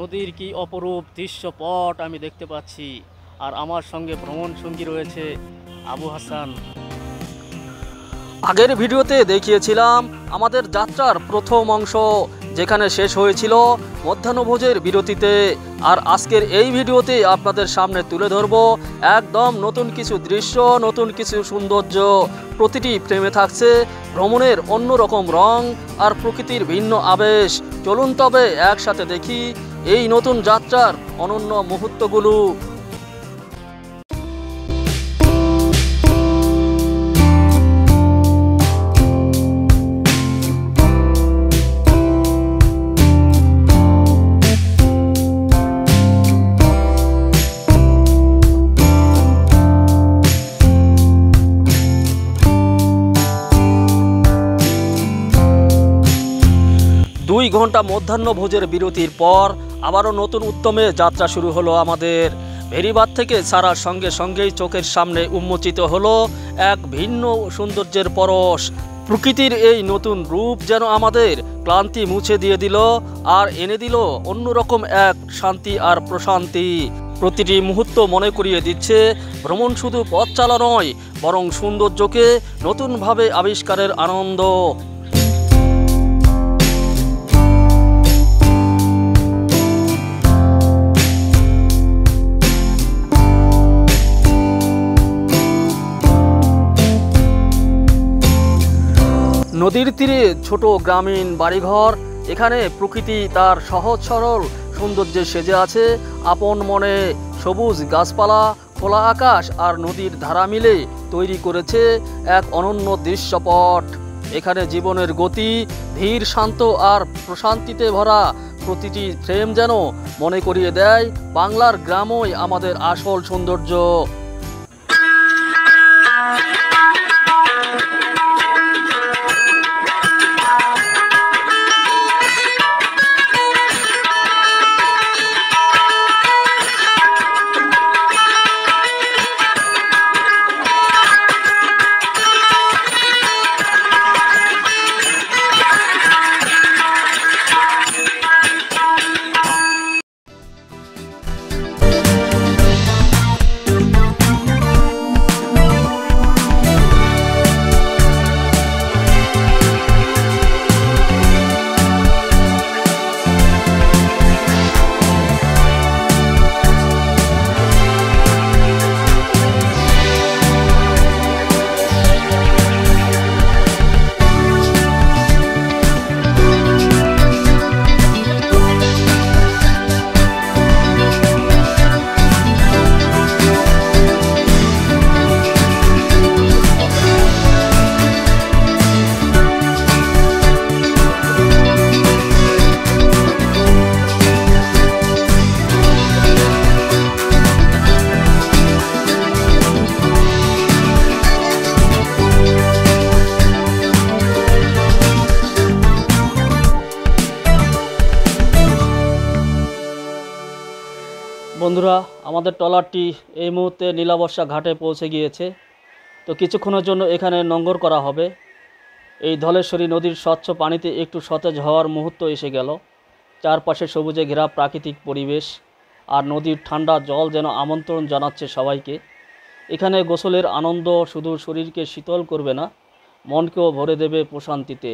নদীর কি অপরূপ দৃশ্যপট আমি দেখতে পাচ্ছি। আর আমার সঙ্গে ভ্রমণ সঙ্গী রয়েছে আবু হাসান। আগের ভিডিওতে দেখিয়েছিলাম আমাদের যাত্রার প্রথম অংশ, যেখানে শেষ হয়েছিল মধ্যাহ্নভোজের বিরতিতে। আর আজকের এই ভিডিওতে আপনাদের সামনে তুলে ধরব একদম নতুন কিছু দৃশ্য, নতুন কিছু সৌন্দর্য। প্রতিটি ফ্রেমে থাকছে ভ্রমণের অন্যরকম রং আর প্রকৃতির ভিন্ন আবেশ। চলুন তবে একসাথে দেখি এই নতুন যাত্রার অনন্য মুহূর্তগুলো। 2 ঘন্টা মধ্যাহ্নভোজের বিরতির পর আবারও নতুন উদ্যমে যাত্রা শুরু হলো আমাদের। ভেরিবাঁধ থেকে ছাড়ার সঙ্গে সঙ্গেই চোখের সামনে উন্মোচিত হলো এক ভিন্ন সৌন্দর্যের পরশ। প্রকৃতির এই নতুন রূপ যেন আমাদের ক্লান্তি মুছে দিয়ে দিল আর এনে দিল অন্যরকম এক শান্তি আর প্রশান্তি। প্রতিটি মুহূর্ত মনে করিয়ে দিচ্ছে ভ্রমণ শুধু পথ চলা নয়, বরং সৌন্দর্যকে নতুনভাবে আবিষ্কারের আনন্দ। নদীর তীরে ছোট গ্রামীণ বাড়িঘর, এখানে প্রকৃতি তার সহজ সরল সৌন্দর্যে সেজে আছে আপন মনে। সবুজ গাছপালা, খোলা আকাশ আর নদীর ধারা মিলে তৈরি করেছে এক অনন্য দৃশ্যপট। এখানে জীবনের গতি ধীর, শান্ত আর প্রশান্তিতে ভরা। প্রতিটি ফ্রেম যেন মনে করিয়ে দেয় বাংলার গ্রামই আমাদের আসল সৌন্দর্য। বন্ধুরা, আমাদের ট্রলারটি এই মুহূর্তে নীলাবর্ষা ঘাটে পৌঁছে গিয়েছে। তো কিছুক্ষণের জন্য এখানে নোঙর করা হবে। এই ধলেশ্বরী নদীর স্বচ্ছ পানিতে একটু সতেজ হওয়ার মুহূর্ত এসে গেল। চারপাশে সবুজে ঘেরা প্রাকৃতিক পরিবেশ আর নদীর ঠান্ডা জল যেন আমন্ত্রণ জানাচ্ছে সবাইকে। এখানে গোসলের আনন্দ শুধু শরীরকে শীতল করবে না, মনকেও ভরে দেবে প্রশান্তিতে।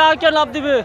আর কে লাভ দিবে?